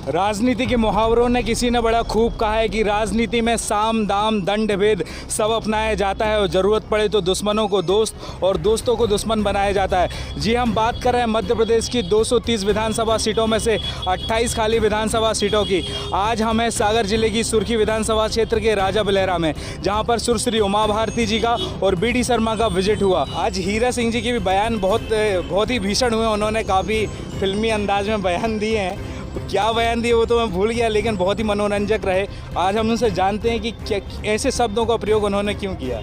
राजनीति के मुहावरों ने किसी ने बड़ा खूब कहा है कि राजनीति में साम दाम दंड भेद सब अपनाया जाता है और ज़रूरत पड़े तो दुश्मनों को दोस्त और दोस्तों को दुश्मन बनाया जाता है। जी, हम बात कर रहे हैं मध्य प्रदेश की 230 विधानसभा सीटों में से 28 खाली विधानसभा सीटों की। आज हम हैं सागर जिले की सुर्खी विधानसभा क्षेत्र के राजा बिलेहरा में, जहाँ पर सुश्री उमा भारती जी का और BD शर्मा का विजिट हुआ। आज हीरा सिंह जी के भी बयान बहुत ही भीषण हुए। उन्होंने काफ़ी फिल्मी अंदाज में बयान दिए हैं। क्या बयान दिए वो तो मैं भूल गया, लेकिन बहुत ही मनोरंजक रहे। आज हम उनसे जानते हैं कि क्या ऐसे शब्दों का प्रयोग उन्होंने क्यों किया।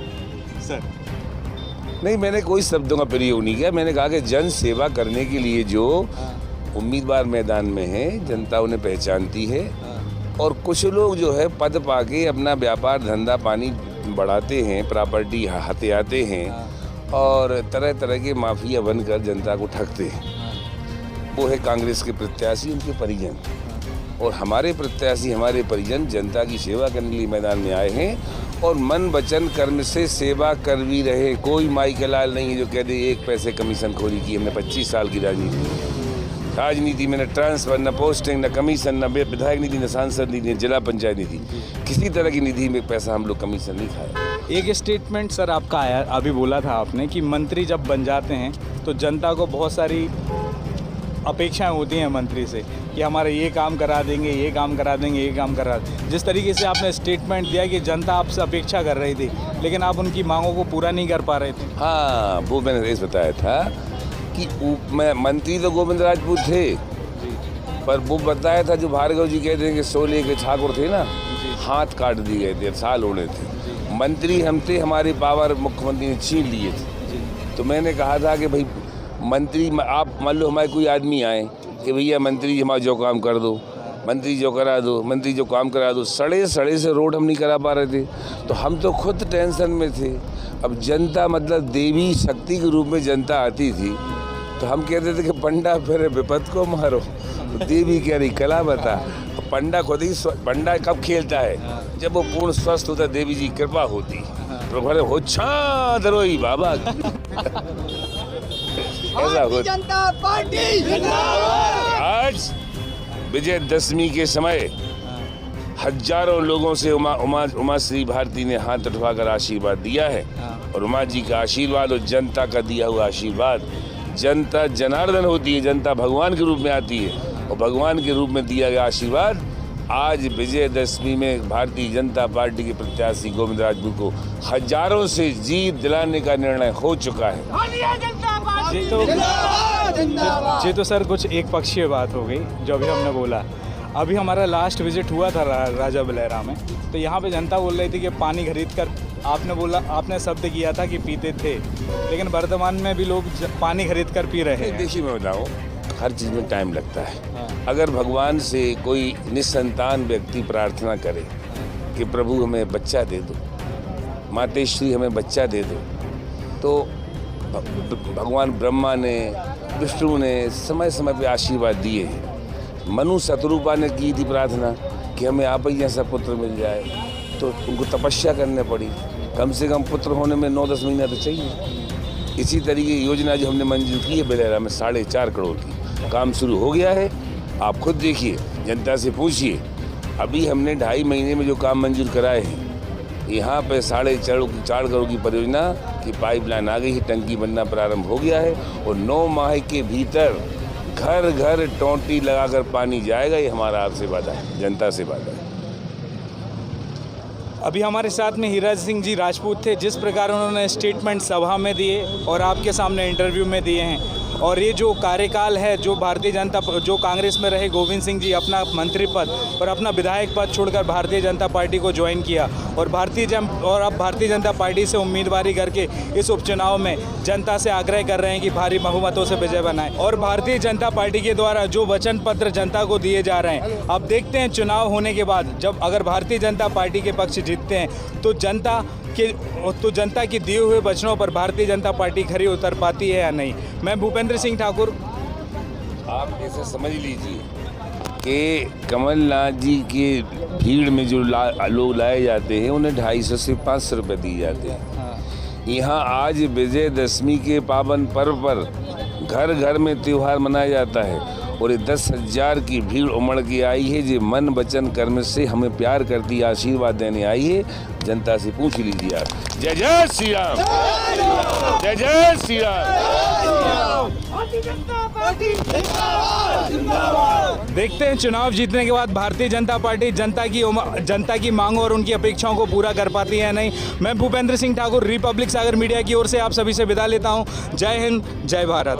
सर नहीं, मैंने कोई शब्दों का प्रयोग नहीं किया। मैंने कहा कि जन सेवा करने के लिए जो उम्मीदवार मैदान में हैं, जनता उन्हें पहचानती है और कुछ लोग जो है पद पाके अपना व्यापार धंधा पानी बढ़ाते हैं, प्रॉपर्टी हथियाते हैं और तरह तरह के माफिया बनकर जनता को ठगते हैं। वो है कांग्रेस के प्रत्याशी, उनके परिजन, और हमारे प्रत्याशी हमारे परिजन जनता की सेवा करने के लिए मैदान में आए हैं और मन वचन कर्म से सेवा कर भी रहे। कोई माई के लाल नहीं है जो कह दे 1 पैसे कमीशन खोरी की। हमने 25 साल की राजनीति में न ट्रांसफर, न पोस्टिंग, न कमीशन, न विधायक निधि, न सांसद निधि, न जिला पंचायत निधि, किसी तरह की निधि में पैसा हम लोग कमीशन नहीं खाए। एक स्टेटमेंट सर आपका आया, अभी बोला था आपने कि मंत्री जब बन जाते हैं तो जनता को बहुत सारी अपेक्षाएं होती हैं मंत्री से कि हमारा ये काम करा देंगे, ये काम करा देंगे, ये काम करा देंगे। जिस तरीके से आपने स्टेटमेंट दिया कि जनता आपसे अपेक्षा कर रही थी, लेकिन आप उनकी मांगों को पूरा नहीं कर पा रहे थे। हाँ, वो मैंने इस बताया था कि मंत्री तो गोविंद राजपूत थे, पर वो बताया था जो भार्गव जी कहते हैं कि 16 के ठाकुर थे ना, हाथ काट दिए गए थे, साल होने थे। मंत्री हम थे, हमारे पावर मुख्यमंत्री ने छीन लिए थे। तो मैंने कहा था कि भाई मंत्री, आप मान लो हमारे कोई आदमी आए कि भैया मंत्री हमारा जो काम कर दो, मंत्री जो करा दो, मंत्री जो काम करा दो। सड़े से रोड हम नहीं करा पा रहे थे, तो हम तो खुद टेंशन में थे। अब जनता मतलब देवी शक्ति के रूप में जनता आती थी, तो हम कहते थे कि पंडा फिर विपद को मारो, तो देवी कह रही कला बता। पंडा खुद ही पंडा कब खेलता है? जब वो पूर्ण स्वस्थ होता, देवी जी कृपा होती, प्रभु हो छा दरोई बाबा। जनता पार्टी जिंदाबाद। आज विजयदशमी के समय हजारों लोगों से उमा श्री भारती ने हाथ उठवाकर आशीर्वाद दिया है और उमा जी का आशीर्वाद और जनता का दिया हुआ आशीर्वाद। जनता जनार्दन होती है, जनता भगवान के रूप में आती है और भगवान के रूप में दिया गया आशीर्वाद आज विजयदशमी में भारतीय जनता पार्टी के प्रत्याशी गोविंद राजपूत को हजारों से जीत दिलाने का निर्णय हो चुका है। जी तो सर कुछ एक पक्षीय बात हो गई जो अभी हमने बोला। अभी हमारा लास्ट विजिट हुआ था राजा बिलेहरा में, तो यहाँ पे जनता बोल रही थी कि पानी खरीद कर, आपने शब्द किया था कि पीते थे, लेकिन वर्तमान में भी लोग पानी खरीद कर पी रहे हैं। देखिए मैं बताऊँ, हर चीज़ में टाइम लगता है। अगर भगवान से कोई निसंतान व्यक्ति प्रार्थना करे कि प्रभु हमें बच्चा दे दो, मातेश्वरी हमें बच्चा दे दो, तो भगवान ब्रह्मा ने, विष्णु ने समय समय पे आशीर्वाद दिए हैं। मनु शत्रुपा ने की थी प्रार्थना कि हमें आप ही जैसा पुत्र मिल जाए, तो उनको तपस्या करने पड़ी। कम से कम पुत्र होने में 9-10 महीना तो चाहिए। इसी तरीके की योजना जो हमने मंजूर की है बिलेहरा में 4.5 करोड़ की, काम शुरू हो गया है। आप खुद देखिए, जनता से पूछिए। अभी हमने 2.5 महीने में जो काम मंजूर कराए हैं, यहाँ पे 4.5 करोड़ की परियोजना की पाइपलाइन आ गई है, टंकी बनना प्रारंभ हो गया है और 9 माह के भीतर घर घर टोंटी लगाकर पानी जाएगा। ये हमारा आपसे वादा है, जनता से वादा है। अभी हमारे साथ में हीरा सिंह जी राजपूत थे। जिस प्रकार उन्होंने स्टेटमेंट सभा में दिए और आपके सामने इंटरव्यू में दिए हैं, और ये जो कार्यकाल है जो जो कांग्रेस में रहे गोविंद सिंह जी अपना मंत्री पद और अपना विधायक पद छोड़कर भारतीय जनता पार्टी को ज्वाइन किया और अब भारतीय जनता पार्टी से उम्मीदवारी करके इस उपचुनाव में जनता से आग्रह कर रहे हैं कि भारी बहुमतों से विजय बनाएं। और भारतीय जनता पार्टी के द्वारा जो वचन पत्र जनता को दिए जा रहे हैं, अब देखते हैं चुनाव होने के बाद जब अगर भारतीय जनता पार्टी के पक्ष जीतते हैं तो जनता के दिए हुए वचनों पर भारतीय जनता पार्टी खरी उतर पाती है या नहीं। मैं भूपेंद्र सिंह ठाकुर। आप ऐसे समझ लीजिए कि कमलनाथ जी के भीड़ में जो लोग लाए जाते हैं उन्हें 250 से 500 रुपये दिए जाते हैं। यहाँ आज विजयदशमी के पावन पर्व पर घर घर में त्यौहार मनाया जाता है और ये 10,000 की भीड़ उमड़ के आई है, जो मन वचन कर्म से हमें प्यार करती आशीर्वाद देने आई है। जनता से पूछ लीजिए आप। जय जय श्री राम, जय जय श्री राम। भारतीय जनता पार्टी देखते हैं चुनाव जीतने के बाद भारतीय जनता पार्टी जनता की मांग और उनकी अपेक्षाओं को पूरा कर पाती है नहीं। मैं भूपेंद्र सिंह ठाकुर, रिपब्लिक सागर मीडिया की ओर से आप सभी से विदा लेता हूं। जय हिंद, जय भारत।